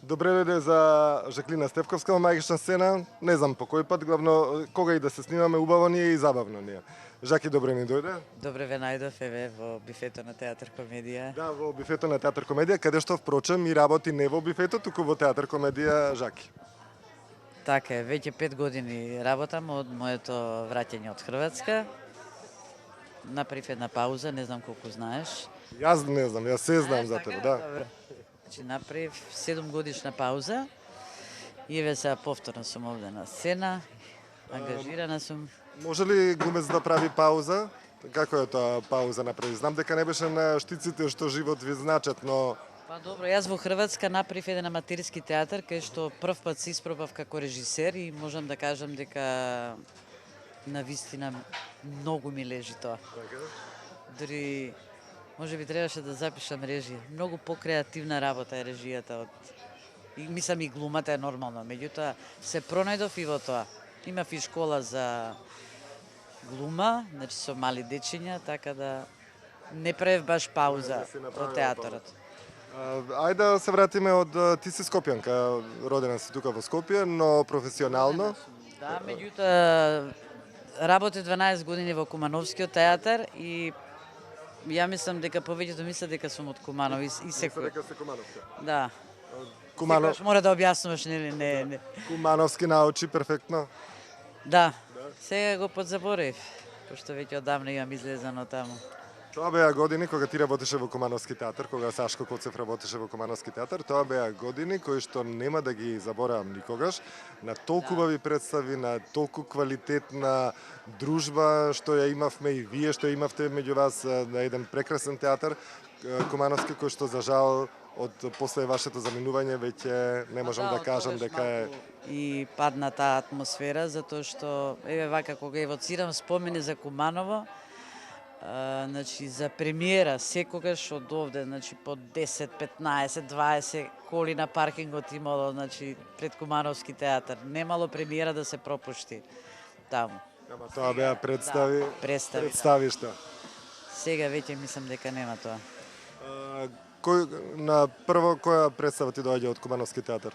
Добре дојде за Жаклина Стефковска во магична сцена. Не знам по кој пат, главно кога и да се снимаме, убаво ни е и забавно ни е. Жаки, добре ни дојде. Добре ве најдов еве во бифето на Театар Комедија. Да, во бифето на Театар Комедија, каде што впрочем и работи не во бифето, туку во Театар Комедија Жаки. Така е, веќе 5 години работам од моето враќање од Хрватска. Направив една пауза, не знам колку знаеш. Јас не знам, јас се знам за Така? тебе, да. Добро. Значи направив 7 годишна пауза и еве сега повторно сум овде на сцена. Ангажирана сум. Може ли глумец да прави пауза? Како е тоа пауза направи? Знам дека не беше на штиците што живот ви значат, но Па добро, јас во Хрватска направив еден аматерски театар кај што прв пат се испробав како режисер и можам да кажам дека на вистина многу ми лежи тоа. Дори може би требаше да запишам режија. Многу покреативна работа е режијата од и мислам и глумата е нормално, меѓутоа се пронајдов и во тоа. Имав и школа за глума, значи со мали дечиња, така да не правев баш пауза од театарот. Ајде да се вратиме од ти си скопјанка, родена си тука во Скопје, но професионално. Да, меѓутоа работи 12 години во Кумановскиот театар и ја мислам дека повеќето мислат дека сум од Куманов и секој. Дека се Кумановска. Да. Куманов, Секогаш мора да објаснуваш, нели, не. Кумановски научи перфектно. Да. Сега го подзаборев, пошто веќе одамна имам излезано таму. Тоа беа години кога ти работеше во Кумановски театар, кога Сашко Коцев работеше во Кумановски театар, тоа беа години кои што нема да ги заборавам никогаш, на толку убави представи, на толку квалитетна дружба што ја имавме и вие што ја имавте меѓу вас на еден прекрасен театар Кумановски, кој што за жал од после вашето заминување веќе не можам да кажам дека е и падна таа атмосфера затоа што еве вака кога евоцирам спомени за Куманово, значи за премиера секогаш од овде, значи по 10, 15, 20 коли на паркингот имало, значи пред Кумановски театар. Немало премиера да се пропушти таму. Ама тоа беа представи, Да, представи, да. представишта. Сега веќе мислам дека нема тоа. На прво која представа ти доаѓа од Кумановски театар?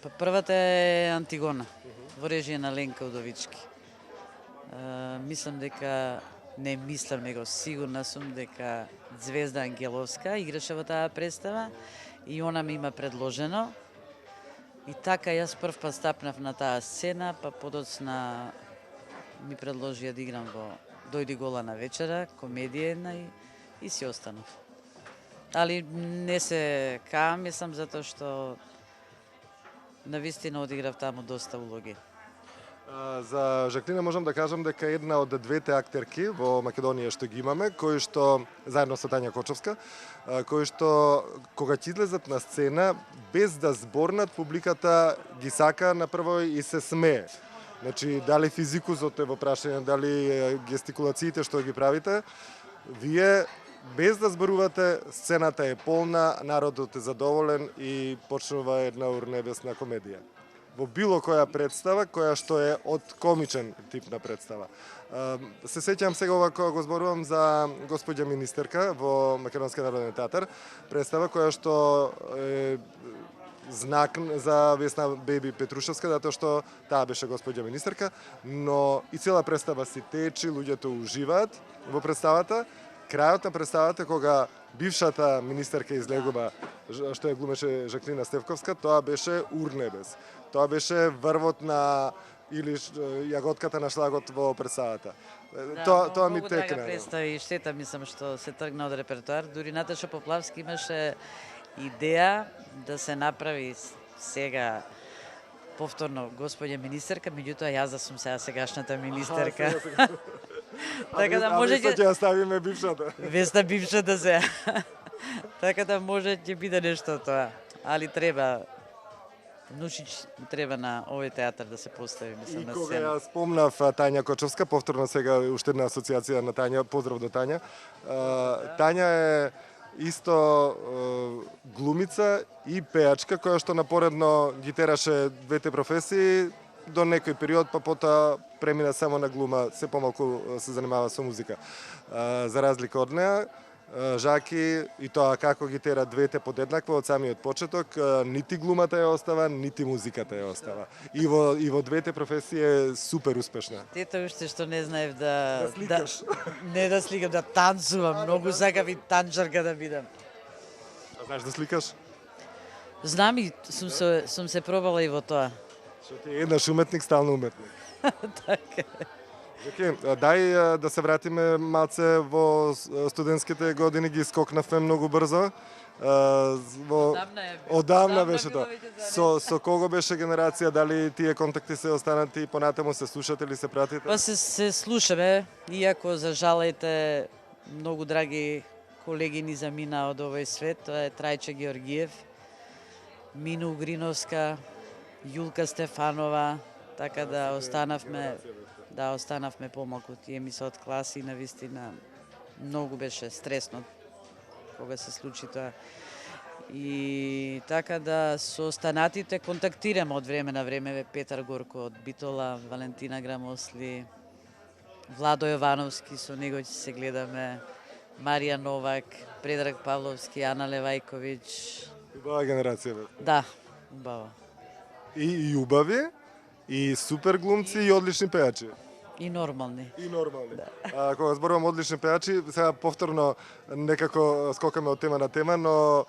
Па првата е Антигона, во режија на Ленка Удовички. Мислам дека не мислам, него сигурна сум дека Звезда Ангеловска играше во таа представа и она ми има предложено. И така јас прв пат стапнав на таа сцена, па подоцна ми предложија да играм во Дојди гола на вечера, комедија една и си останав. Али не се каам, мислам, затоа што навистина одиграв таму доста улоги. За Жаклина можам да кажам дека една од двете актерки во Македонија што ги имаме, кои што заедно со Тања Кочовска, кои што кога ќе излезат на сцена без да зборнат, публиката ги сака направо и се смее. Значи дали физикузот е во прашање, дали гестикулациите што ги правите, вие без да зборувате, сцената е полна, народот е задоволен и почнува една урнебесна комедија. Во било која представа, која што е од комичен тип на представа. Се сеќам сега ова кога го зборувам за Господја министерка во Македонски народен театар, представа која што е знак за Весна Беби Петрушевска, затоа што таа беше Господја министерка, но и цела представа си течи, луѓето уживаат во представата. Крајот на представата, кога бившата министерка излегува, што ја глумеше Жаклина Стефковска, тоа беше урнебес. Тоа беше врвот на или јаготката на шлагот во представата. Да, тоа ми многу драга текна. представи и штета мислам што се тргна од репертоар. Дури Наташа Поплавски имаше идеја да се направи сега повторно Господја министерка, меѓутоа јас да сум сегашната министерка. Така да може ќе ја ставиме бившата. Веста бившата се. Така да може ќе биде нешто тоа. Али треба Нушич треба на овој театар да се постави, мислам, И на кога сцена. ја спомнав Тања Кочовска, повторно сега уште една асоциација на Тања, поздрав до Тања. Тања е исто глумица и пеачка која што напоредно ги тераше двете професии до некој период, па потоа премина само на глума, се помалку се занимава со музика. За разлика од неа, Жаки и тоа како ги тера двете подеднакво од самиот почеток, нити глумата ја остава, нити музиката ја остава. И во двете професии е супер успешна. Тето уште што не знаев да... Да сликаш. не да сликам, да танцувам. Многу сакав и танчарка да бидам. А знаеш да сликаш? Знам и сум се пробала и во тоа. Што ти е еднаш уметник, стално уметник. Така. Океј, дај да се вратиме малце во студентските години, ги скокнавме многу брзо. Одамна беше тоа. Со кого беше генерација, дали тие контакти се останати понатаму, се слушате или се пратите? Па се слушаме, иако за жалајте многу драги колеги ни замина од овој свет, тоа е Трајче Георгиев, Мину Угриновска, Јулка Стефанова, така да останавме помалку. Тие ми се од класи, навистина многу беше стресно кога се случи тоа. И така да со останатите контактираме од време на време, Петар Горко од Битола, Валентина Грамосли, Владо Јовановски, со него ќе се гледаме, Марија Новак, Предраг Павловски, Ана Левајковиќ. Убава генерација бе. Да, убава. И убави, и супер глумци, и одлични пејачи. И нормални. И нормални. Кога зборувам одлични пејачи, сега повторно некако скокаме од тема на тема, но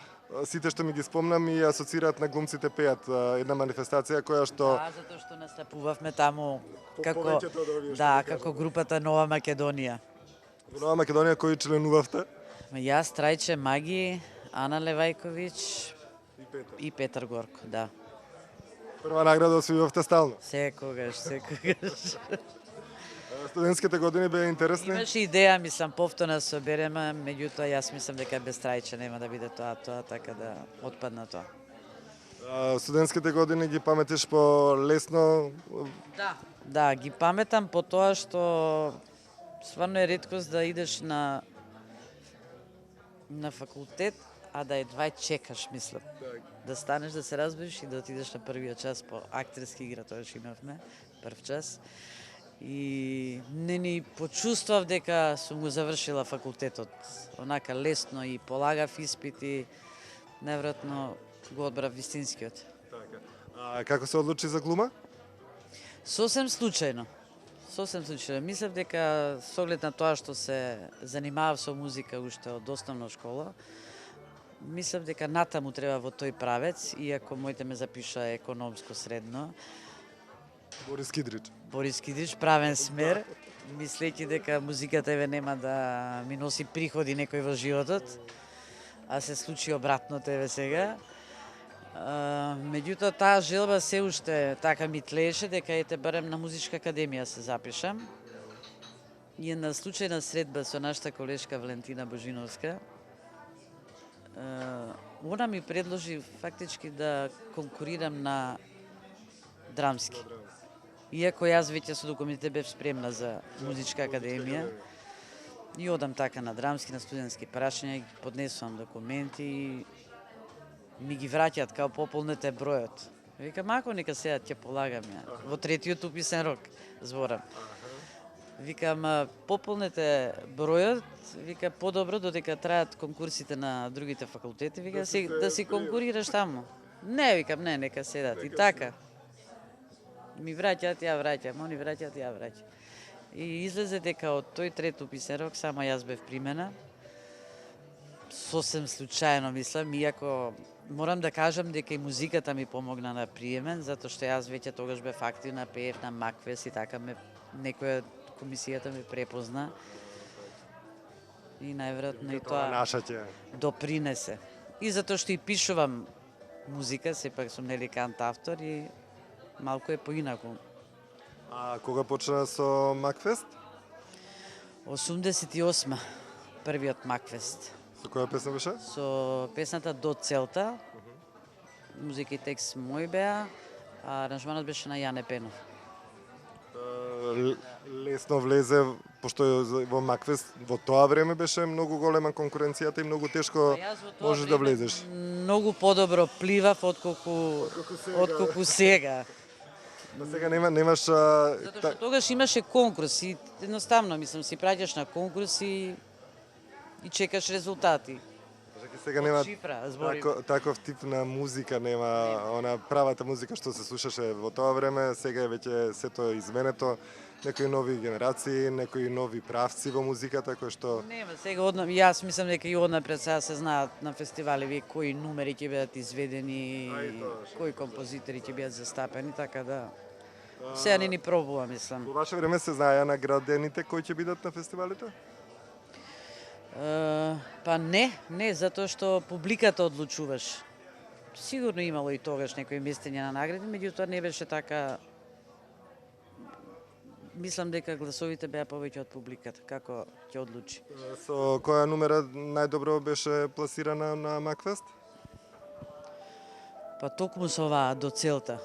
сите што ми ги спомнам и асоцираат на глумците пеат, една манифестација која што... Да, затоа што настапувавме таму како повеќето од овие што да, ги како групата Нова Македонија. Во Нова Македонија кои членувавте? Јас, Трајче, Маги, Ана Левајковиќ и Петар Горко, да. Прва награда освојувавте стално. Секогаш. Студентските години беа интересни? Имаше идеја, мислам, повторно да се обереме, меѓутоа јас мислам дека без Трајче нема да биде тоа, така да отпадна тоа. Студентските години ги паметиш по лесно? Да, ги паметам по тоа што стварно е реткост да идеш на факултет, а да едва чекаш, мислам. Да станеш, да се разбудиш и да отидеш на првиот час по актерски игра, тоа што имавме, прв час. И не ни почувствав дека сум го завршила факултетот. Онака лесно и полагав испити, невратно го одбрав вистинскиот. А како се одлучи за глума? Сосем случајно. Мислев дека со оглед на тоа што се занимавав со музика уште од основна школа, мислев дека натаму треба во тој правец, иако моите ме запиша економско средно. Борис Кидрич, правен смер, мислејќи дека музиката еве нема да ми носи приходи некој во животот, а се случи обратното еве сега. Меѓутоа таа желба се уште така ми тлееше дека ете барем на музичка академија се запишам. И една случајна средба со нашата колешка Валентина Божиновска. Она ми предложи фактички да конкурирам на драмски. Иако јас веќе со документите бев спремна за музичка академија. И одам така на драмски, на студентски прашања, ги поднесувам документи и ми ги враќаат као пополнете бројот. Викам, ако нека сега ќе полагам ја. Во третиот уписен рок зборам. Викам, пополнете бројот, вика, подобро додека траат конкурсите на другите факултети, вика, да си конкурираш таму. Не, викам, не, нека седат. И така. Ми враќаат, ја враќам, они враќаат, ја враќам. И излезе дека од тој трет уписен рок само јас бев примена. Сосем случајно, мислам, иако морам да кажам дека и музиката ми помогна на приемен, затоа што јас веќе тогаш бев активна, пеев на Макфест и така некоја комисијата ме препозна. И најверојатно и тоа допринесе. И затоа што и пишувам музика, сепак сум нели кантавтор и малку е поинаку. А кога почна со Макфест? 88 првиот Макфест. Со која песна беше? Со песната До целта. Музика и текст мој беа, а аранжманот беше на Јане Пенов. Лесно влезе, пошто во Макфест во тоа време беше многу голема конкуренцијата и многу тешко можеш да влезеш. Многу подобро пливав отколку сега. Но сега немаш... Затоа што тогаш имаше конкурс и едноставно, мислам, си праќаш на конкурс и и чекаш резултати. Чеки сега нема Шифра, збори. таков тип на музика, нема она правата музика што се слушаше во тоа време, сега е веќе сето изменето, некои нови генерации, некои нови правци во музиката кои што Нема, сега јас мислам дека и однапред сега се знаат на фестивали вие кои numери ќе бидат изведени, А и тоа, кои композитори ќе бидат застапени, така да сега не ни пробува, мислам. во ваше време се знаеа наградените кои ќе бидат на фестивалите? Па не, затоа што публиката одлучуваш. Сигурно имало и тогаш некои местења на награди, меѓутоа не беше така. Мислам дека гласовите беа повеќе од публиката, како ќе одлучи. Со која номера најдобро беше пласирана на Макфест? Па токму со оваа до целта.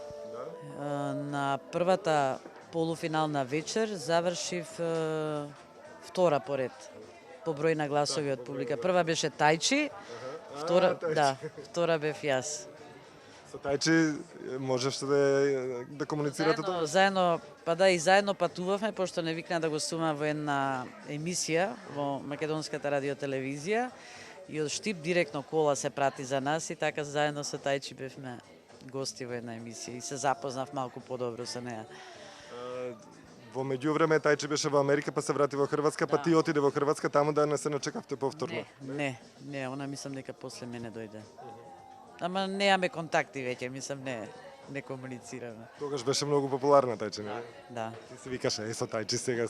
На првата полуфинална вечер завршив втора поред по број на гласови од публика. Прва беше Тајчи, втора бев јас. Со Тајчи можеше да комуницирате тоа? Заедно, и заедно патувавме, пошто не викна да гостуваме во една емисија во Македонската радиотелевизија и од Штип директно кола се прати за нас и така заедно со Тајчи бевме гости во една емисија и се запознав малку подобро со неа. Во меѓувреме Тајчи беше во Америка, па се врати во Хрватска, па ти отиде во Хрватска, таму да не се начекавте повторно. Не, она мислам дека после мене дојде. Ама неаме контакти веќе, мислам не комуницираме. Тогаш беше многу популарна Тајчи, не? Да. Ти се викаше, со Тајчи сега.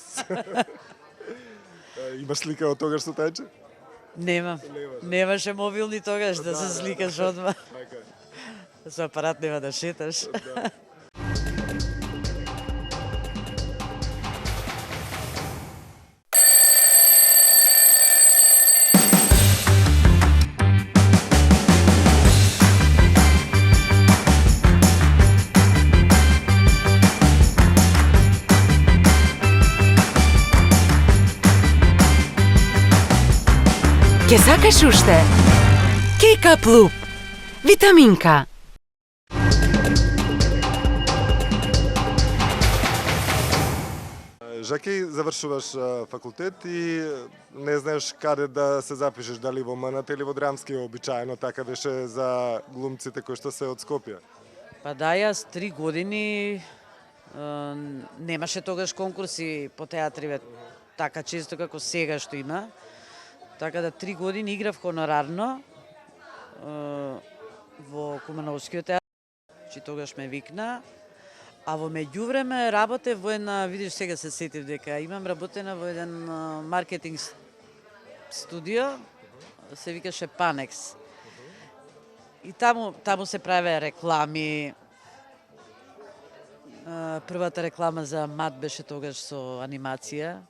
Имаш слика од тогаш со Тајчи? Немам. Немаше мобилни тогаш да се сликаш одма. Со апарат нема да шеташ. Ке сакаш уште? Кека Плуп. Витаминка. Жаки, завршуваш факултет и не знаеш каде да се запишеш, дали во МНТ или во драмски, обичаено така беше за глумците кои што се од Скопје. Па да, јас 3 години немаше тогаш конкурси по театри така често како сега што има. Така да 3 години играв хонорарно во Кумановскиот театар, че тогаш ме викна. А во меѓувреме работев во една, видиш сега се сетив дека имам работена во еден маркетинг студио, се викаше Панекс. И таму се правеа реклами. Првата реклама за МАТ беше тогаш со анимација.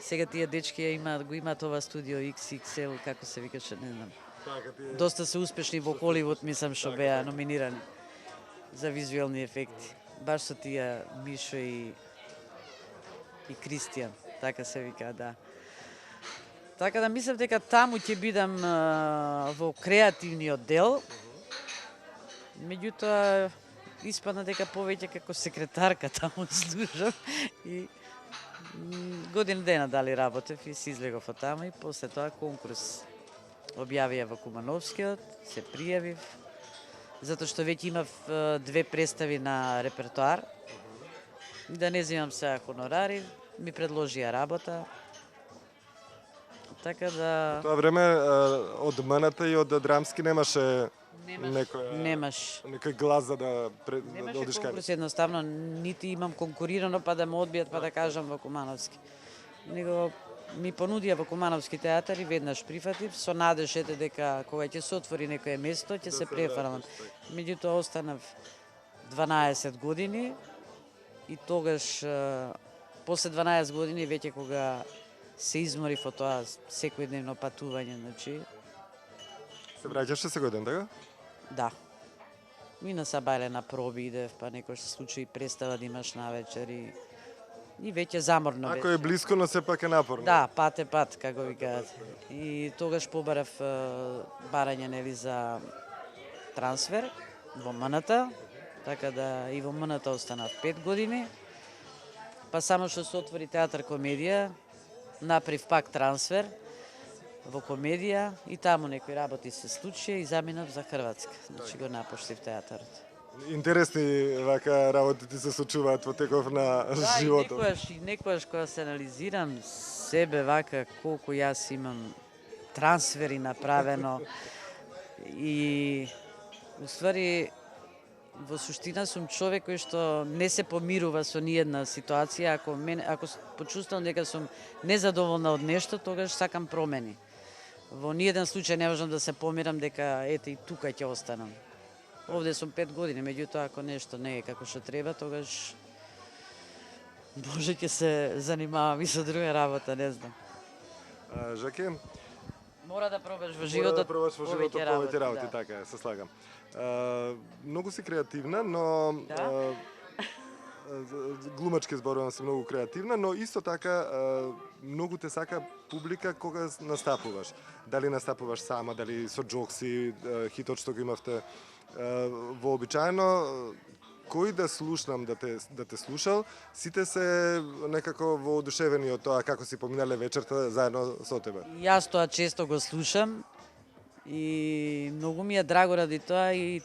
Сега тие дечки го имаат ова студио XXL, како се викаше, не знам. Доста се успешни во Холивуд, мислам, што беа номинирани за визуелни ефекти. Баш со тие Мишо и Кристијан, така се вика, да. Така да мислам дека таму ќе бидам во креативниот дел. Меѓутоа, испадна дека повеќе како секретарка таму служам и година дена дали работев и се излегов од таму и после тоа конкурс објавија во Кумановскиот, се пријавив, затоа што веќе имав 2 представи на репертоар. Да не земам сега хонорари, ми предложија работа. Така да... Тоа време од МНТ и од драмски немаше некој глас за да Немаше одиш каде. конкурс едноставно, нити имам конкурирано па да ме одбијат па да кажам во Кумановски. Него ми понудија во Кумановски театар и веднаш прифатив со надежите дека кога ќе се отвори некое место ќе се префрлам. Меѓутоа останав 12 години и тогаш после 12 години веќе кога се изморив од тоа секојдневно патување, значи Се враќаше секој ден, така? да. И на Сабајле на проби идев, па некој случаи представа да имаш навечер и веќе заморно беше. Ако е блиско, но сепак е напорно. Да, пат е пат, како викаат. И тогаш побарав барање нели за трансфер во МНТ, така да и во МНТ останав 5 години. Па само што се отвори театар комедија, направив пак трансфер во комедија и таму некои работи се случија и заминав за Хрватска. Значи го напуштив театарот. Интересни вака работи ти се случуваат во теков на Да, животот. и некојаш кога се анализирам себе вака колку јас имам трансфери направено и уствари во суштина сум човек кој што не се помирува со ниедна ситуација. Ако почувствувам дека сум незадоволна од нешто, тогаш сакам промени. Во ниеден случај не можам да се помирам дека ете и тука ќе останам. Овде сум 5 години, меѓутоа ако нешто не е како што треба, тогаш може ќе се занимавам и со друга работа, не знам. Жаке, Мора да пробаш во мора да животот пробаш во животот повеќе работи, да. така е, се слагам. Многу си креативна, но Да. глумачки зборувам си многу креативна, но исто така многу те сака публика кога настапуваш. Дали настапуваш сама, дали со джокси, хитот што го имавте. Вообичаено кој да слушнам да те слушал, сите се некако воодушевени од тоа како си поминале вечерта заедно со тебе. Јас тоа често го слушам и многу ми е драго ради тоа и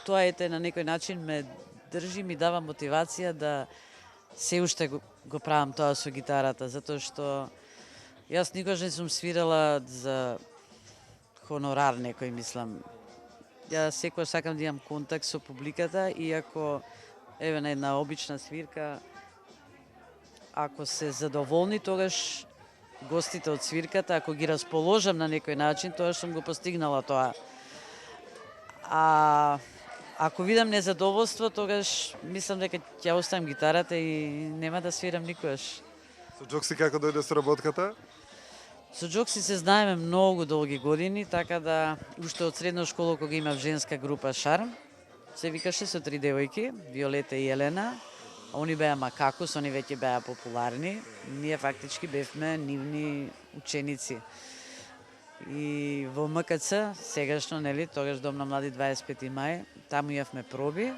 тоа ете на некој начин ме држи, ми дава мотивација да се уште го правам тоа со гитарата, затоа што јас никогаш не сум свирала за хонорар некој, мислам. Јас секогаш сакам да имам контакт со публиката и ако еве на една обична свирка ако се задоволни, тогаш гостите од свирката, ако ги расположам на некој начин, тогаш сум го постигнала тоа. А ако видам незадоволство, тогаш мислам дека ќе оставам гитарата и нема да свирам никогаш. Со Джокси како дојде соработката? Со Джокси се знаеме многу долги години, така да уште од средна школа кога имав женска група Шарм, се викаше со 3 девојки, Виолета и Елена. Они беа Макакус, они веќе беа популарни. Ние фактички бевме нивни ученици. И во МКЦ, сегашно, нели, тогаш Дом на млади 25 мај, таму јавме проби.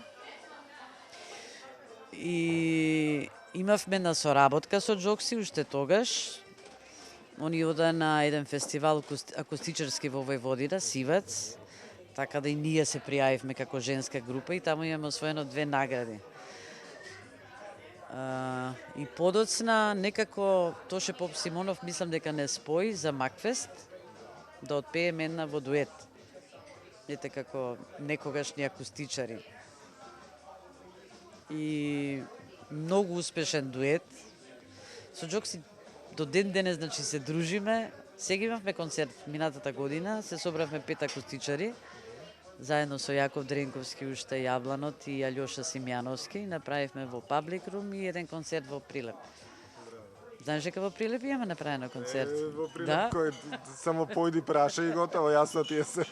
И имавме на соработка со Джокси уште тогаш. Они ода на еден фестивал акустичарски во Војводина, Сивец, така да и ние се пријавивме како женска група и таму имаме освоено 2 награди. И подоцна некако Тоше Поп Симонов мислам дека не спои за Макфест да отпееме една во дует. Ете како некогашни акустичари. И многу успешен дует. Со Джокси до ден денес значи се дружиме. Сега имавме концерт минатата година, се собравме 5 акустичари заедно со Јаков Дренковски, уште Јабланот и Алјоша Симјановски. Направивме во Паблик Рум и еден концерт во Прилеп. Знаеш дека во Прилеп имаме направено концерт? Во Прилеп Да. кој само појди праша и готово, јасно тие се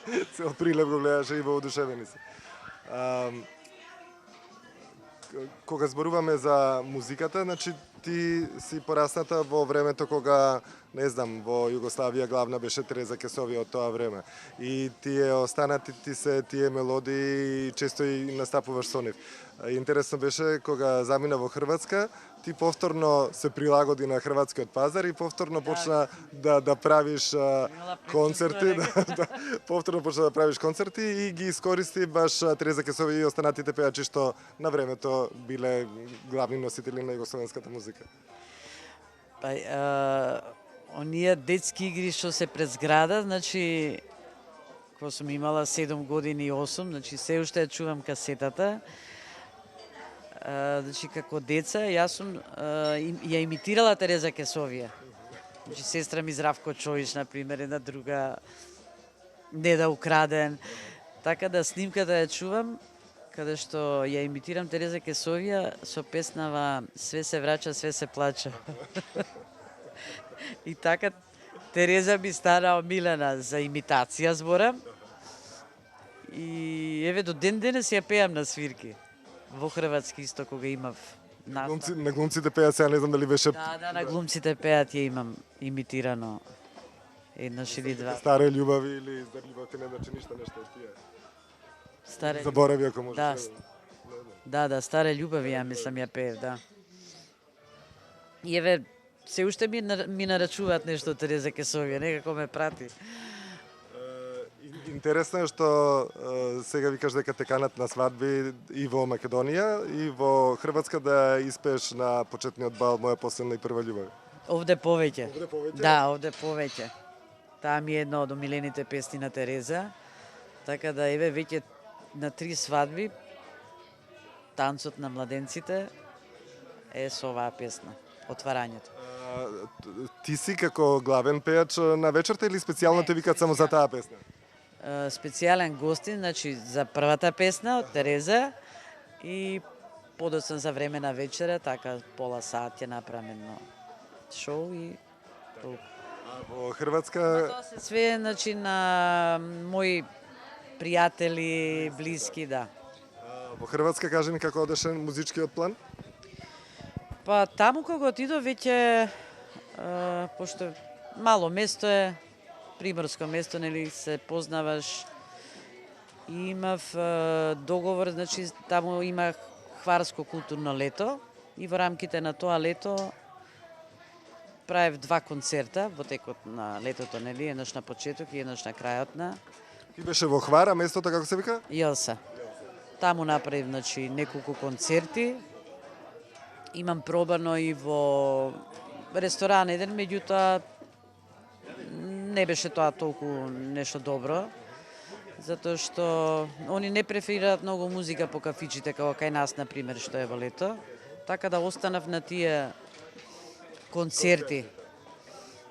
од Прилеп го гледаше и воодушевени се. Кога зборуваме за музиката, значи ти си порасната во времето кога, не знам, во Југославија главна беше Тереза Кесовија од тоа време. И тие останати ти се тие мелодии и често и настапуваш со нив. Интересно беше кога замина во Хрватска, ти повторно се прилагоди на хрватскиот пазар и повторно почна да правиш концерти, повторно почна да правиш концерти и ги искористи баш Тереза Кесовија и останатите пејачи што на времето биле главни носители на југословенската музика. Па, оние детски игри што се пред зграда, значи, кога сум имала 7 години и 8, значи се уште ја чувам касетата. Значи, како деца, јас сум ја имитирала Тереза Кесовија. Значи, сестра ми Здравко Чоиш, например, една друга Неда Украден. Така да снимката ја чувам, каде што ја имитирам Тереза Кесовија со песнава Све се враќа, све се плача. И така Тереза ми стана омилена за имитација зборам. И еве до ден денес ја пеам на свирки. Во Хрватски исто кога имав настав. На глумците пеат, сега не знам дали беше Да, на глумците пеат ја имам имитирано еднаш или два. Старе љубави или за љубовта не значи ништо, нешто од тие. Старе Заборави ако може. Да, старе љубави ја мислам ја пеев, да. И еве се уште ми нарачуваат нешто од Тереза Кесовија, некако ме прати. Интересно е што сега викаш дека те канат на свадби и во Македонија и во Хрватска да испееш на почетниот бал Моја последна и прва љубов. Овде повеќе. Овде повеќе? Да, овде повеќе. Таа ми е една од омилените песни на Тереза. Така да еве веќе на 3 свадби танцот на младенците е со оваа песна, отварањето. Ти си како главен пејач на вечерта или специјално те викаат само за таа песна? Специјален гостин, значи за првата песна од Тереза и подоцна за време на вечера, така пола сат ќе направам едно шоу и толку. А во Хрватска Тоа се све значи на мои пријатели, блиски, да. во Хрватска кажи ми како одеше музичкиот план? Па таму кога отидов веќе пошто мало место е, приморско место, нели се познаваш. И имав договор, значи таму имах хварско културно лето и во рамките на тоа лето правев 2 концерта во текот на летото, нели, еднаш на почеток и еднаш на крајот на Ти беше во Хвара, местото како се вика? Јелса. Таму направив, значи, неколку концерти. Имам пробано и во ресторан еден, меѓутоа не беше тоа толку нешто добро, затоа што они не преферираат многу музика по кафичите, како кај нас, например, што е во лето. Така да останав на тие концерти.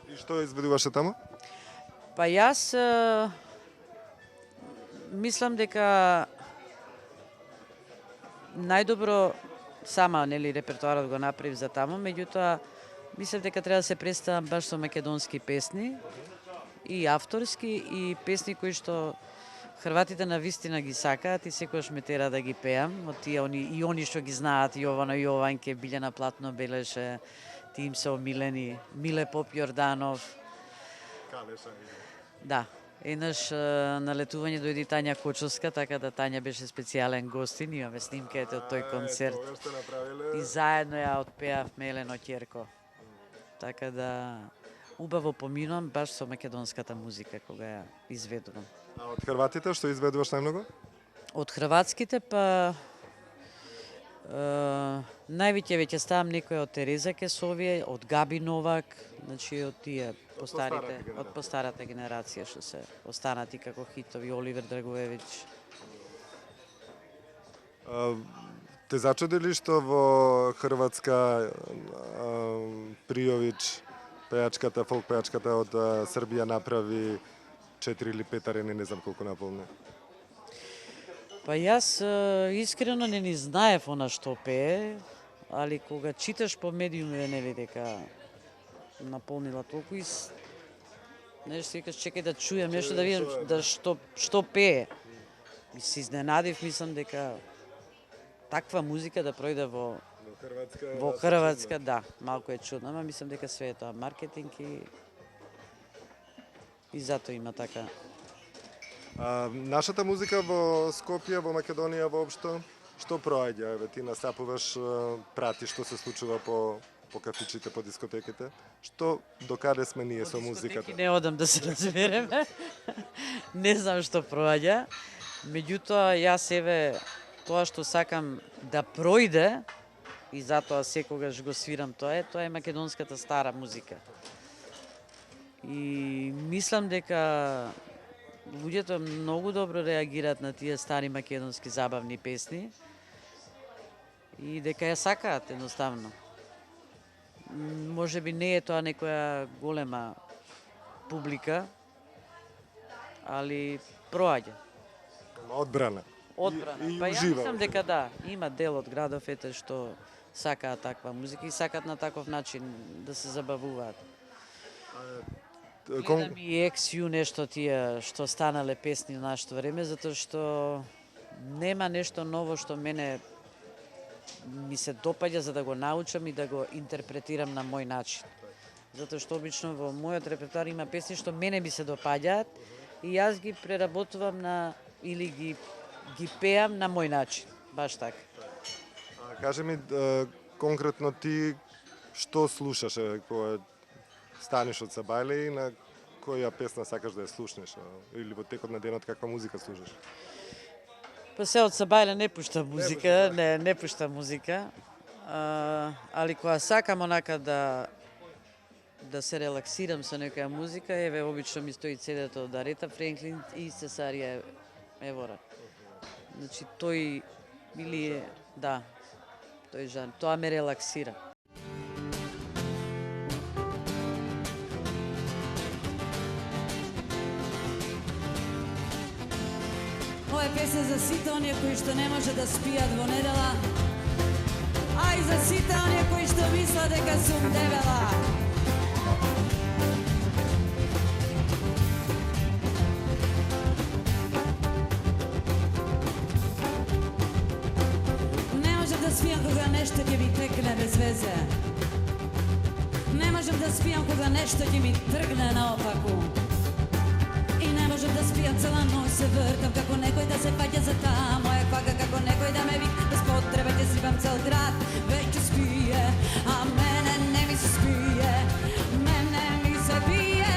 И што изведуваше таму? Па јас мислам дека најдобро сама, нели, репертоарот го направив за таму, меѓутоа мислев дека треба да се представам баш со македонски песни и авторски и песни кои што хрватите на вистина ги сакаат и секогаш ме тера да ги пеам, од тие они што ги знаат, Јовано Јованке, Билјана Платно Белеше, ти им се омилени, Миле Поп Јорданов. Да, еднаш на летување дојде Тања Кочовска, така да Тања беше специјален гостин, имаме снимките од тој концерт. И заедно ја отпеавме Елено Ќерко. Така да убаво поминувам баш со македонската музика кога ја изведувам. А од хрватите што изведуваш најмногу? Од хрватските па највеќе веќе ставам некој од Тереза Кесовија, од Габи Новак, значи од тие постарите, од постарата генерација што се останати како хитови, Оливер Драгоевиќ. Те зачудили што во Хрватска Пријовиќ, пејачката, фолк пејачката од Србија направи 4 или 5 арени, не знам колку наполне. Па јас искрено не ни знаев она што пее, али кога читаш по медиумите, нели, дека наполнила толку и нешто си викаш, чекај да чујам нешто, да видам да што пее. И се изненадив, мислам дека таква музика да пројде во Хрватска, да, малку е чудно, ама мислам дека све е тоа маркетинг и затоа има така. Нашата музика во Скопје, во Македонија воопшто, што проаѓа? Еве ти насапуваш, пратиш што се случува по кафичите, по дискотеките. Што докаде сме ние со музиката? Не одам да се разбереме. Не знам што проаѓа. Меѓутоа јас еве тоа што сакам да пројде и затоа секогаш го свирам тоа е македонската стара музика. И мислам дека луѓето многу добро реагираат на тие стари македонски забавни песни и дека ја сакаат едноставно. Може би не е тоа некоја голема публика, али проаѓа. Одбрана. И Па ја ужива. мислам дека да, има дел од градов што сакаат таква музика и сакаат на таков начин да се забавуваат. Гледам и XU нешто тие што станале песни на нашето време, затоа што нема нешто ново што мене ми се допаѓа за да го научам и да го интерпретирам на мој начин. Затоа што обично во мојот репертоар има песни што мене ми се допаѓаат и јас ги преработувам или ги пеам на мој начин. Баш така. Кажи ми конкретно ти што слушаш кога станеш од сабајле и на која песна сакаш да ја слушнеш или во текот на денот каква музика слушаш? Па се од сабајле не пушта музика, не пушта музика. Али кога сакам онака да се релаксирам со некоја музика, еве обично ми стои CD-то од Арета Френклин и Цесарија Евора. Значи тој или да, тој жан, тоа ме релаксира. Ова е песен за сите оние кои што не може да спијат во недела, а и за сите оние кои што мислат дека сум дебела. Не можам да спијам кога нешто ќе ми текне без везе. Не можам да спијам кога нешто ќе ми тргне наопаку. И не можам да спијам цела ноќ, се вртам како некој да се паѓа за таа моја квака, како некој да ме вика без потреба ќе сипам цел град. Веќе спие, а мене не ми се спие, мене ми се пие.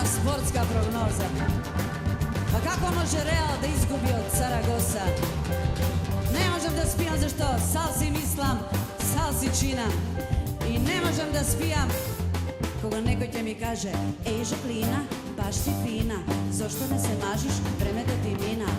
Спортска прогноза. А како може Реал да изгуби од Сарагоса? Не можам да спијам зашто салси мислам, салси чинам. И не можам да спијам кога некој ќе ми каже: еј Жаклина, баш си фина, зошто не се мажиш, времето ти мина.